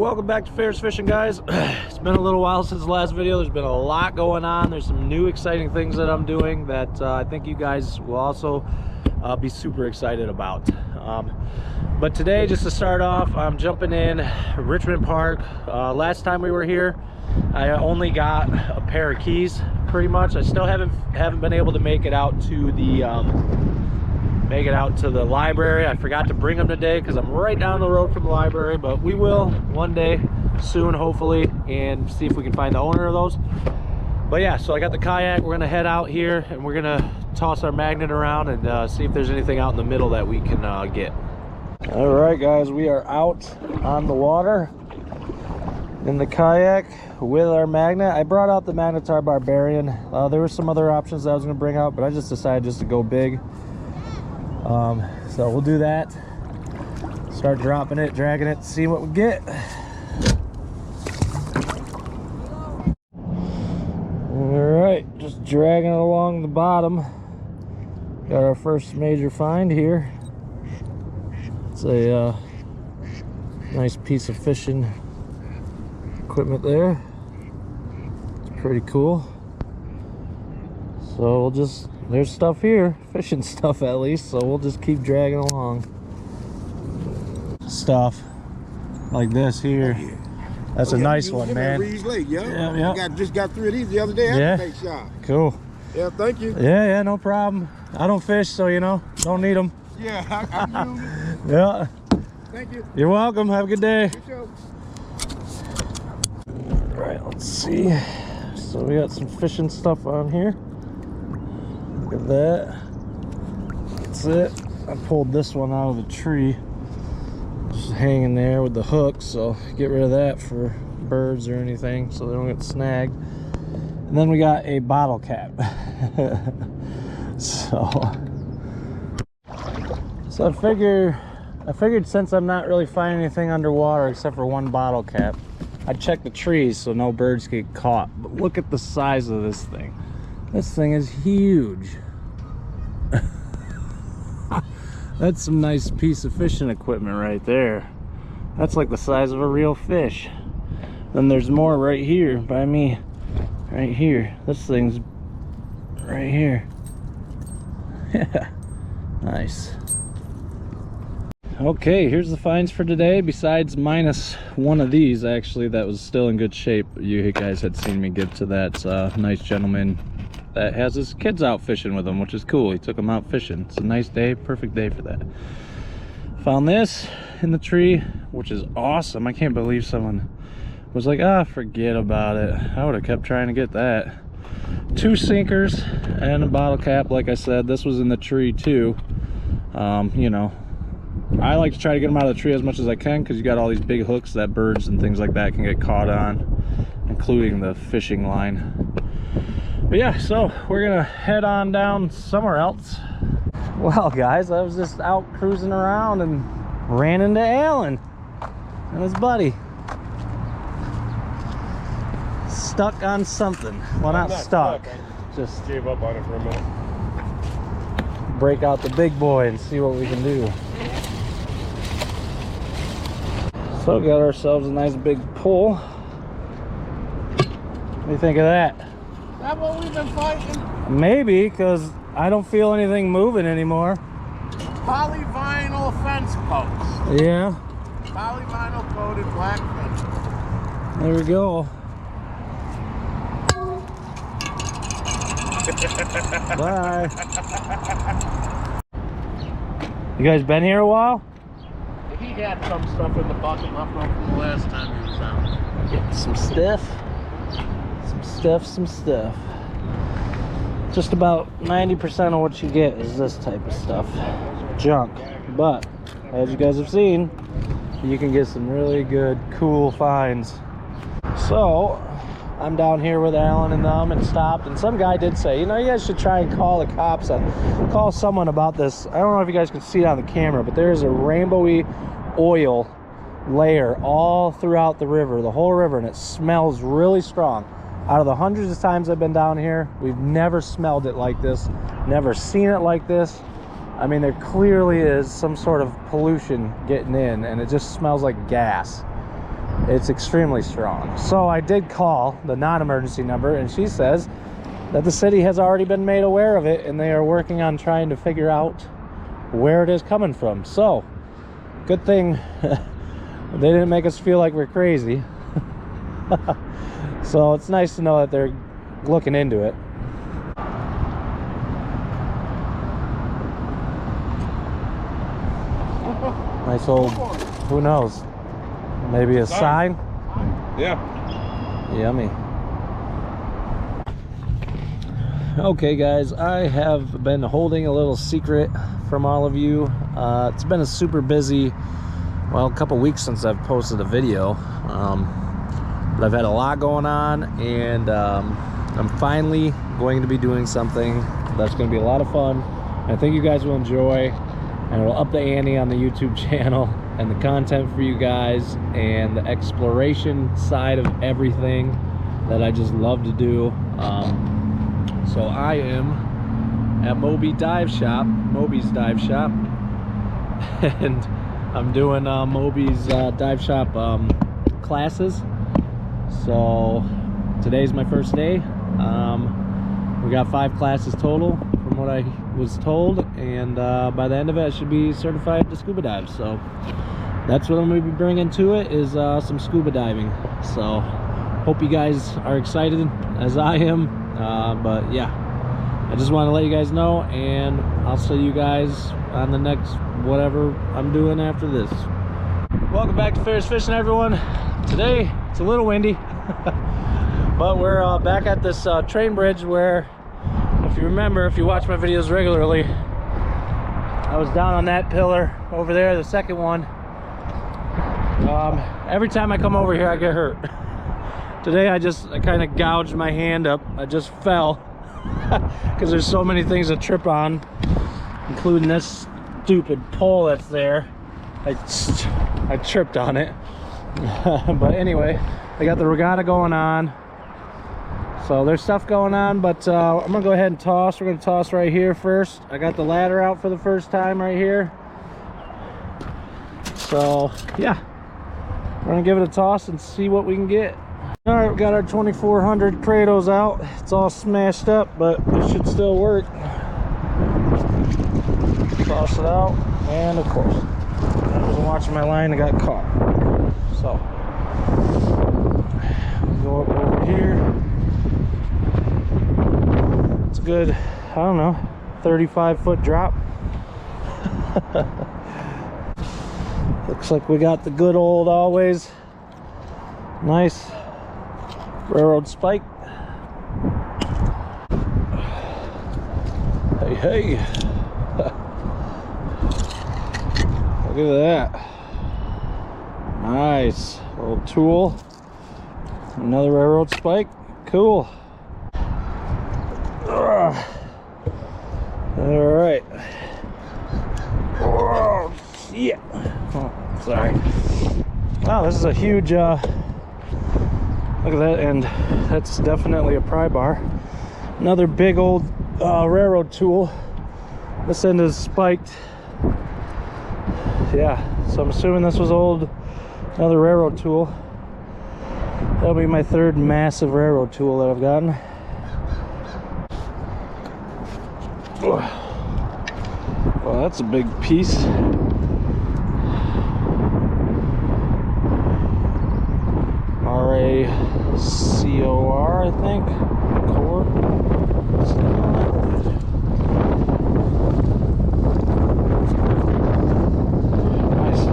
welcome back to Ferrous Fishing, guys. It's been a little while since the last video. There's been a lot going on. There's some new exciting things that I'm doing that I think you guys will also be super excited about. But today, just to start off, I'm jumping in Richmond Park. Last time we were here, I only got a pair of keys, pretty much. I still haven't been able to make it out to the library. I forgot to bring them today because I'm right down the road from the library, but we will one day soon, hopefully, and see if we can find the owner of those. But yeah, so I got the kayak. We're gonna head out here and we're gonna toss our magnet around and see if there's anything out in the middle that we can get. All right, guys, we are out on the water in the kayak with our magnet. I brought out the Magnetar Barbarian. There were some other options that I was gonna bring out, but I just decided just to go big. So we'll do that, start dropping it, dragging it, see what we get. All right, just dragging it along the bottom. Got our first major find here. It's a nice piece of fishing equipment there. It's pretty cool. So we'll just, there's stuff here, fishing stuff at least, so we'll just keep dragging along. Stuff like this here. That's a nice one, man. Lake, yeah. Just got 3 of these the other day. Yeah. Cool. Yeah, thank you. Yeah, no problem. I don't fish, so you know, don't need them. Yeah, I'm using it. Yeah. Thank you. You're welcome. Have a good day. Good show. All right, let's see. So we got some fishing stuff on here. Look at that. That's it. I pulled this one out of the tree. Just hanging there with the hook, so get rid of that for birds or anything so they don't get snagged. And then we got a bottle cap. So I figured since I'm not really finding anything underwater except for one bottle cap, I'd check the trees so no birds get caught. But look at the size of this thing. This thing is huge. That's some nice piece of fishing equipment right there. That's like the size of a real fish. Then there's more right here by me. Right here. This thing's right here. Yeah. Nice. Okay, here's the finds for today, besides minus one of these actually that was still in good shape. You guys had seen me give to that nice gentleman that has his kids out fishing with him, which is cool. He took them out fishing. It's a nice day, perfect day for that. Found this in the tree, which is awesome. I can't believe someone was like, forget about it. I would have kept trying to get that. 2 sinkers and a bottle cap. Like I said, this was in the tree too. You know, I like to try to get them out of the tree as much as I can because you got all these big hooks that birds and things like that can get caught on, including the fishing line. But yeah, so we're gonna head on down somewhere else. Well, guys, I was just out cruising around and ran into Alan and his buddy. Stuck on something. Well, not stuck. Just gave up on it for a minute. Break out the big boy and see what we can do. So got ourselves a nice big pull. What do you think of that? Is that what we've been fighting? Maybe, because I don't feel anything moving anymore. Polyvinyl fence posts. Yeah. Polyvinyl coated black fence. There we go. Bye. You guys been here a while? He had some stuff in the bucket left over from the last time he was out. Getting some stuff. Some stuff. Just about 90% of what you get is this type of stuff. Junk. But, as you guys have seen, you can get some really good, cool finds. So, I'm down here with Alan and them and stopped, and some guy did say, you know, you guys should try and call the cops, call someone about this. I don't know if you guys can see it on the camera, but there is a rainbowy oil layer all throughout the river, the whole river, and it smells really strong. Out of the hundreds of times I've been down here, we've never smelled it like this, never seen it like this. I mean, there clearly is some sort of pollution getting in, and it just smells like gas. It's extremely strong. So I did call the non-emergency number, and she says that the city has already been made aware of it and they are working on trying to figure out where it is coming from. So good thing they didn't make us feel like we're crazy. So it's nice to know that they're looking into it. Nice old, who knows, maybe a sign? Yeah. Yummy. Okay guys, I have been holding a little secret from all of you. It's been a super busy, well, a couple weeks since I've posted a video. But I've had a lot going on, and I'm finally going to be doing something that's going to be a lot of fun. I think you guys will enjoy, and it'll up the ante on the YouTube channel and the content for you guys and the exploration side of everything that I just love to do. So I am at Moby's Dive Shop, and I'm doing Moby's Dive Shop classes. So today's my first day. We got 5 classes total from what I was told, and by the end of it I should be certified to scuba dive. So that's what I'm going to be bringing to it, is some scuba diving. So hope you guys are excited as I am. But yeah, I just want to let you guys know, and I'll see you guys on the next whatever I'm doing after this. Welcome back to Ferrous Fishing, everyone. Today it's a little windy, but we're back at this train bridge where, if you remember, if you watch my videos regularly, I was down on that pillar over there, the second one. Every time I come over here I get hurt. Today I kind of gouged my hand up. I just fell because there's so many things to trip on, including this stupid pole that's there. I tripped on it. But anyway, I got the regatta going on, so there's stuff going on. But I'm gonna go ahead and toss. We're gonna toss right here first. I got the ladder out for the first time right here, so yeah, we're gonna give it a toss and see what we can get. All right, we got our 2400 Kratos out. It's all smashed up, but it should still work. Toss it out, and of course I wasn't watching my line and got caught. So go up over here. It's a good, I don't know, 35-foot drop. Looks like we got the good old, always nice railroad spike. Hey, hey. Look at that. Nice little tool. Another railroad spike. Cool. All right. Oh, yeah. Oh, sorry. Wow, this is a huge look at that, and that's definitely a pry bar. Another big old railroad tool. This end is spiked. Yeah, so I'm assuming this was another railroad tool. That'll be my third massive railroad tool that I've gotten. Well, that's a big piece. RACOR, I think. Core. Nice.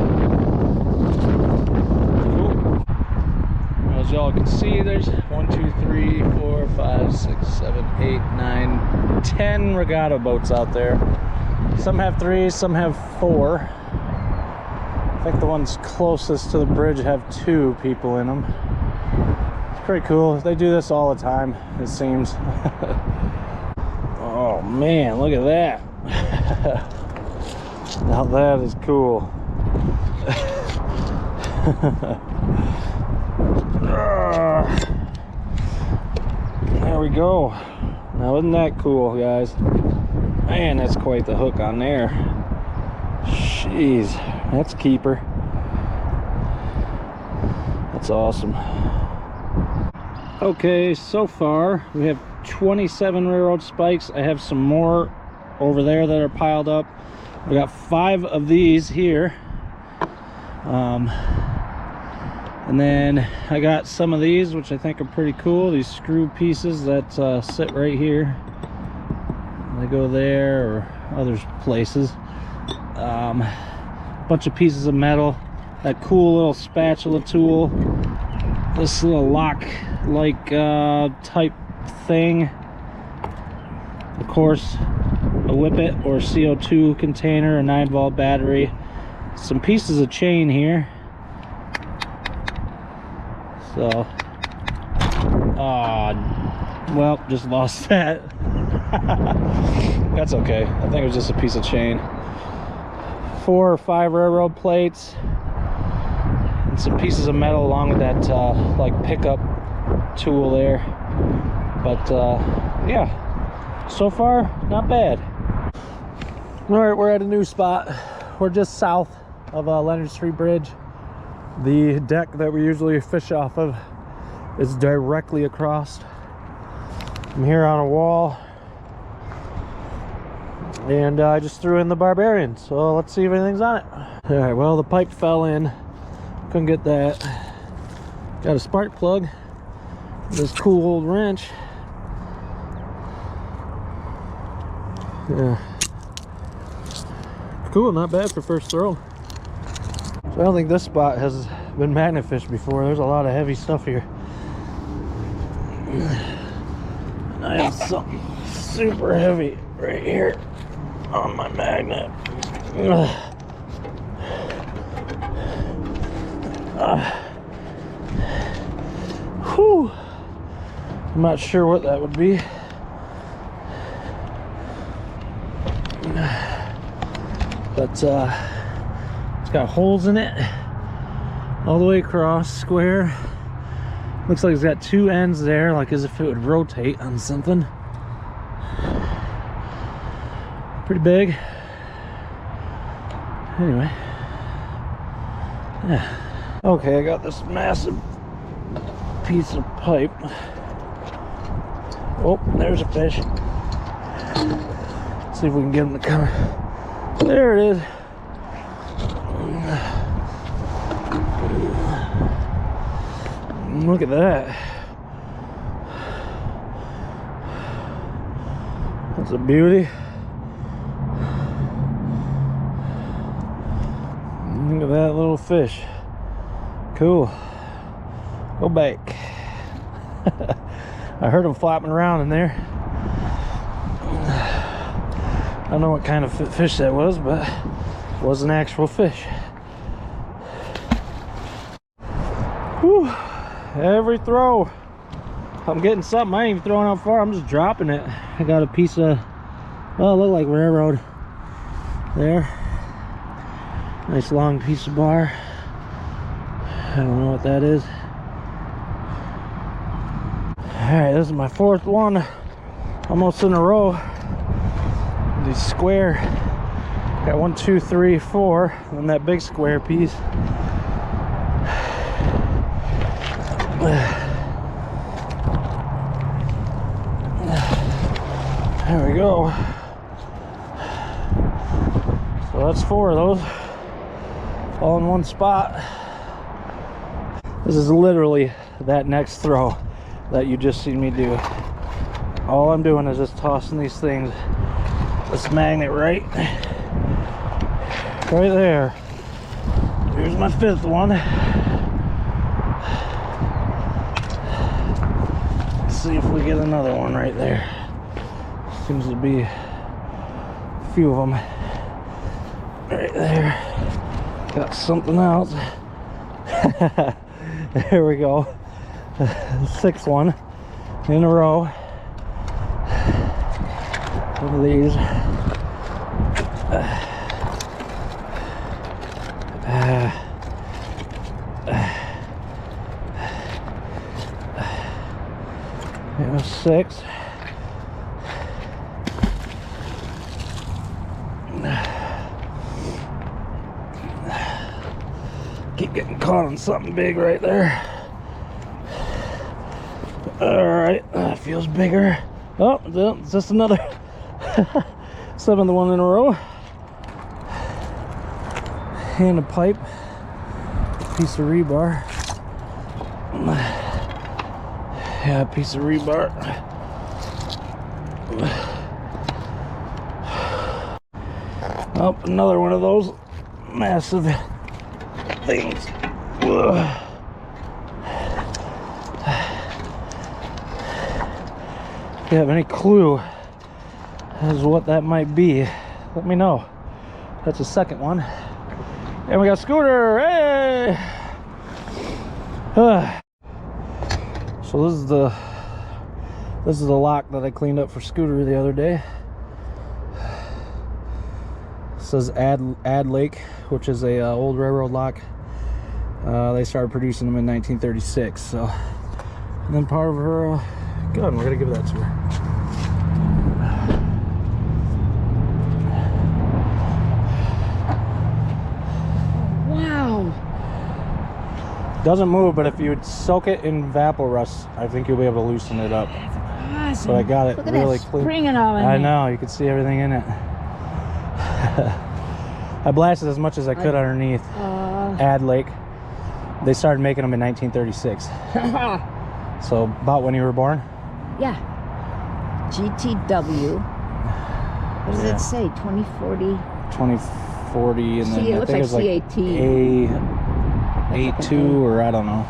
Cool. As y'all can see, there's 1, 2, 3, 4, 5, 6, 7, 8, 9, 10 regatta boats out there. Some have 3, some have 4. I think the ones closest to the bridge have 2 people in them. It's pretty cool. They do this all the time, it seems. Oh man, look at that. Now that is cool. There we go. Now isn't that cool, guys? Man, that's quite the hook on there. Jeez, that's a keeper. That's awesome. Okay, so far we have 27 railroad spikes. I have some more over there that are piled up. I got 5 of these here. And then I got some of these, which I think are pretty cool. These screw pieces that sit right here. They go there or other places. Bunch of pieces of metal. That cool little spatula tool. This little lock-like type thing. Of course, a whippet or CO2 container, a 9-volt battery. Some pieces of chain here. So, well, just lost that. That's okay. I think it was just a piece of chain. 4 or 5 railroad plates. And some pieces of metal along with that like pickup tool there. But yeah, so far not bad. All right, we're at a new spot. We're just south of Leonard Street Bridge. The deck that we usually fish off of is directly across. I'm here on a wall, and I just threw in the Barbarian, so let's see if anything's on it. All right, well, the pipe fell in. Couldn't get that. Got a spark plug. This cool old wrench. Yeah. Cool, not bad for first throw. So I don't think this spot has been magnet fished before. There's a lot of heavy stuff here. I have something super heavy right here on my magnet. Whew. I'm not sure what that would be. But it's got holes in it all the way across, square. Looks like it's got 2 ends there, like as if it would rotate on something. Pretty big. Anyway, yeah. Okay, I got this massive piece of pipe. Oh, there's a fish. Let's see if we can get him to come. There it is. Look at that. That's a beauty. Look at that little fish. Cool. Go back. I heard him flapping around in there. I don't know what kind of fish that was, but it was an actual fish. Whew. Every throw I'm getting something. I ain't even throwing out far, I'm just dropping it. I got a piece of, well, it looked like railroad there. Nice long piece of bar. I don't know what that is. Alright, this is my 4th one, almost in a row. These square, got 1, 2, 3, 4, and that big square piece. There we go. So that's 4 of those, all in one spot. This is literally that next throw that you just seen me do. All I'm doing is just tossing these things, this magnet right there. Here's my 5th one. Let's see if we get another one right there. Seems to be a few of them right there. Got something else. There we go. 6th one in a row. One of these. It was 6. Keep getting caught. caught on something big right there. All right, that feels bigger. Oh, it's just another 7th one in a row. And a pipe, a piece of rebar. Yeah, a piece of rebar. Oh, another one of those massive things. Ugh. If you have any clue as to what that might be, let me know. That's the second one. And we got Scooter. Hey! So this is the lock that I cleaned up for Scooter the other day. It says Ad Lake, which is a old railroad lock. They started producing them in 1936. So, and then part of her gun, we're gonna give that to her. Wow. Doesn't move, but if you would soak it in Vaporust, I think you'll be able to loosen it up. That's awesome. So I got it Look at really that clean. spring and all in I there. know, you can see everything in it. I blasted as much as I could underneath. Ad Lake. They started making them in 1936. So about when you were born? Yeah. GTW. What does it say? 2040? 2040, and then See, it I looks think it like was like CAT. A2 or I don't know.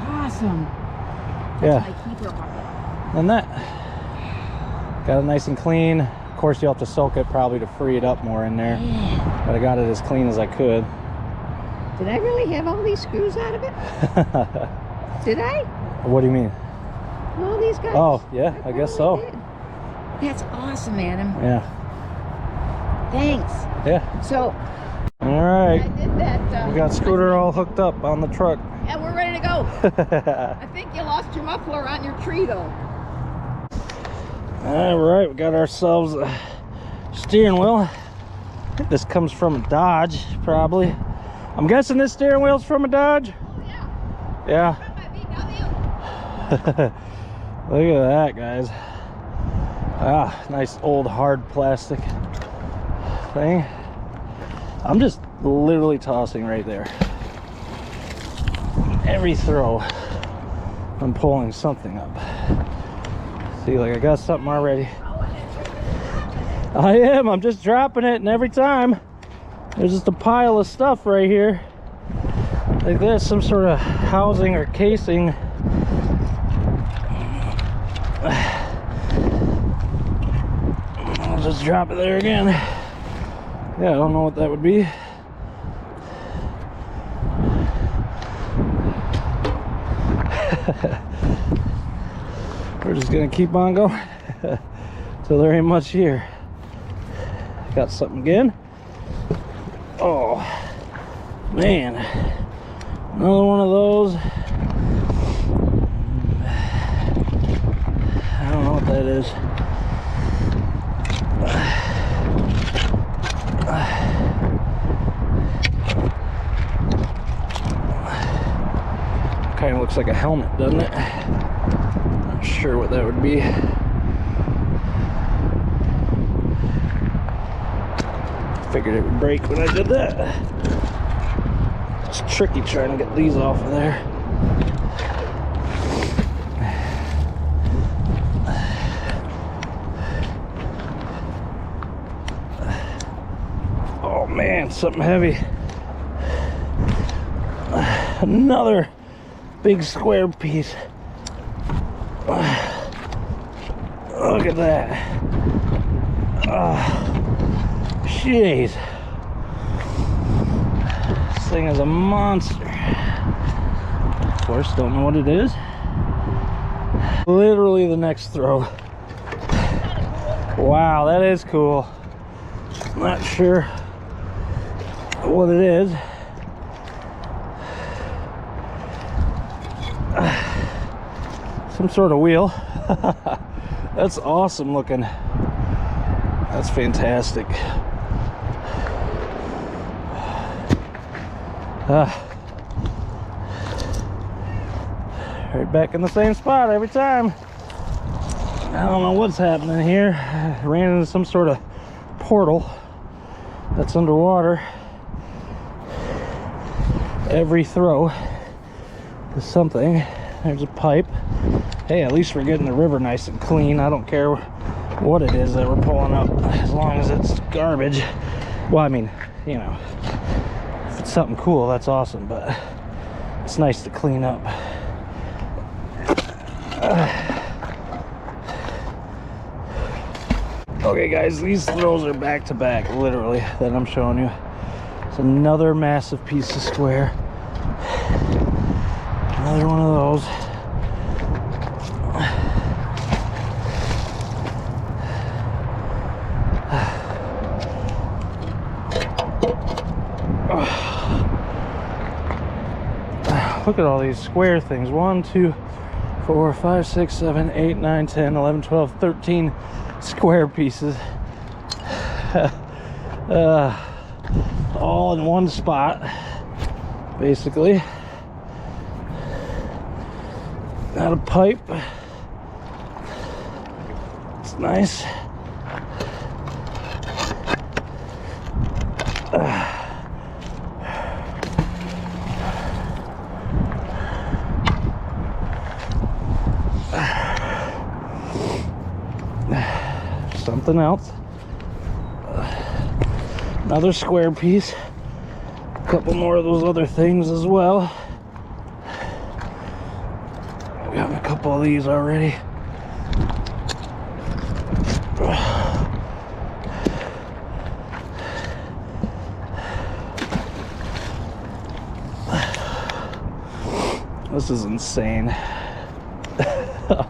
Awesome. Yeah. That's my keeper bucket. And that got it nice and clean. Of course, you'll have to soak it probably to free it up more in there. Yeah. But I got it as clean as I could. Did I really have all these screws out of it? Did I? What do you mean? All these guys? Oh, yeah, I guess so. Did. That's awesome, Adam. Yeah. Thanks. Yeah. So, All I right. did that. We got Scooter all hooked up on the truck. And we're ready to go. I think you lost your muffler on your tree, though. All right, we got ourselves a steering wheel. I think this comes from a Dodge, probably. I'm guessing this steering wheel's from a Dodge. Oh, yeah. Yeah. From my VW. Look at that, guys. Ah, nice old hard plastic thing. I'm just literally tossing right there. Every throw, I'm pulling something up. See, like I got something already. I am, I'm just dropping it, and every time there's just a pile of stuff right here. Like this, some sort of housing or casing. I'll just drop it there again. Yeah, I don't know what that would be. We're just gonna keep on going till there ain't much here. Got something again. Oh man, another one of those. I don't know what that is. Kind of looks like a helmet, doesn't it? Not sure what that would be. Figured it would break when I did that. It's tricky trying to get these off of there. Oh man, something heavy. Another big square piece. Look at that. Jeez. This thing is a monster. Of course, don't know what it is. Literally the next throw. Wow, that is cool. Not sure what it is. Some sort of wheel. That's awesome looking. That's fantastic. Right back in the same spot every time. I don't know what's happening here. I ran into some sort of portal that's underwater. Every throw is something. There's a pipe. Hey, at least we're getting the river nice and clean. I don't care what it is that we're pulling up, as long as it's garbage. Well, I mean, you know, if it's something cool, that's awesome, but it's nice to clean up. Okay guys, these throws are back to back, literally, that I'm showing you. It's another massive piece of square. Another one of those. Look at all these square things. 1, 2, 4, 5, 6, 7, 8, 9, 10, 11, 12, 13 square pieces. All in one spot, basically. Got a pipe. It's nice. Something else. Another square piece. A couple more of those other things as well. I've gotten a couple of these already. This is insane.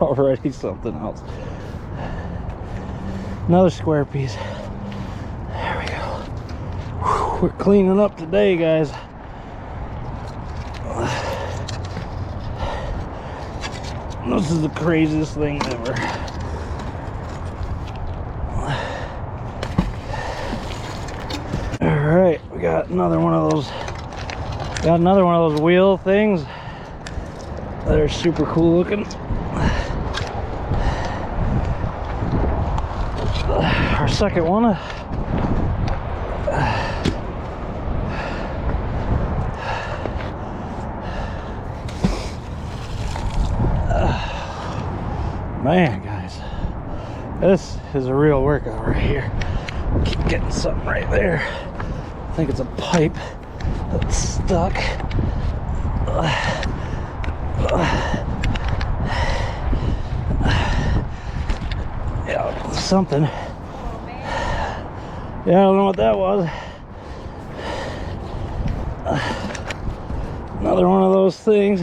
Already something else. Another square piece. There we go. Whew, we're cleaning up today, guys. This is the craziest thing ever. All right, we got another one of those. Got another one of those wheel things that are super cool looking. Our second one. Man, guys, this is a real workout right here. Keep getting something right there. I think it's a pipe that's stuck. Yeah, something. Yeah, I don't know what that was. Another one of those things.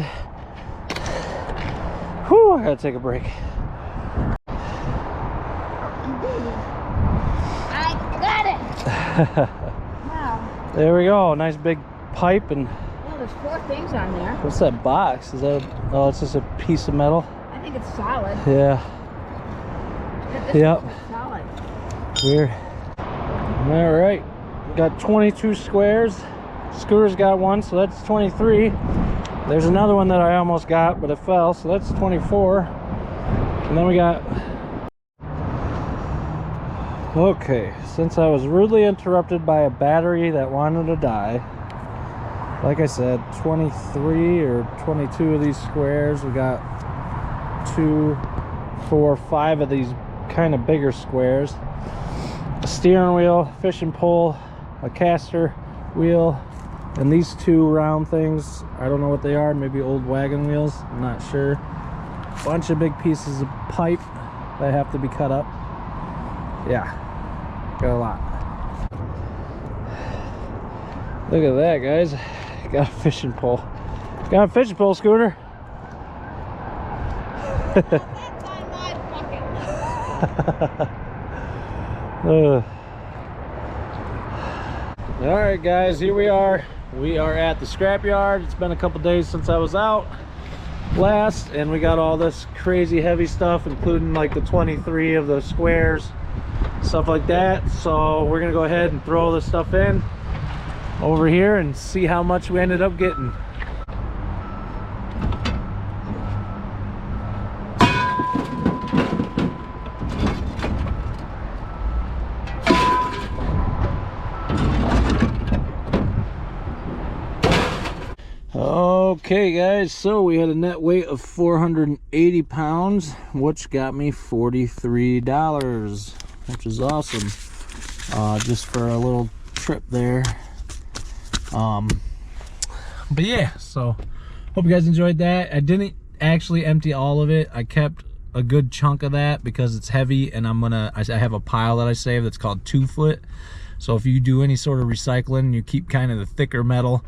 Whew, I gotta take a break. I got it! Wow. There we go. Nice big pipe. And Well, there's 4 things on there. what's that box? Is that? Oh, it's just a piece of metal. I think it's solid. Yeah. This Yep. is solid. Weird. All right. Got 22 squares. Scooter's got one, so that's 23. There's another one that I almost got, but it fell, so that's 24. And then we got... Okay, since I was rudely interrupted by a battery that wanted to die, like I said, 23 or 22 of these squares. We got 2, 4, 5 of these kind of bigger squares. A steering wheel, fishing pole, a caster wheel, and these 2 round things. I don't know what they are, maybe old wagon wheels, I'm not sure. Bunch of big pieces of pipe that have to be cut up. Yeah, got a lot. Look at that, guys. Got a fishing pole. Got a fishing pole, Scooter. That's on my bucket. All right, guys, here we are. We are at the scrapyard. It's been a couple days since I was out last, and we got all this crazy heavy stuff, including like the 23 of the squares, stuff like that. So we're gonna go ahead and throw this stuff in over here and see how much we ended up getting. Okay guys, so we had a net weight of 480 pounds, which got me $43, which is awesome. Just for a little trip there. But yeah, so hope you guys enjoyed that. I didn't actually empty all of it. I kept a good chunk of that because it's heavy, and I have a pile that I save that's called 2 foot. So if you do any sort of recycling, you keep kind of the thicker metal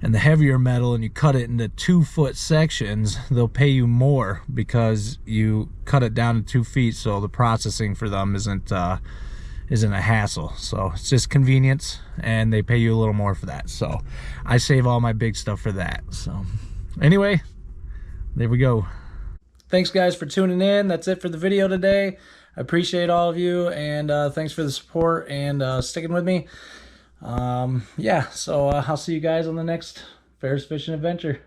and the heavier metal and you cut it into 2 foot sections, they'll pay you more because you cut it down to 2 feet, so the processing for them isn't a hassle. So it's just convenience, and they pay you a little more for that. So I save all my big stuff for that. So anyway, there we go. Thanks guys for tuning in. That's it for the video today. I appreciate all of you, and thanks for the support and sticking with me. Yeah, so I'll see you guys on the next Ferrous Fishing Adventure.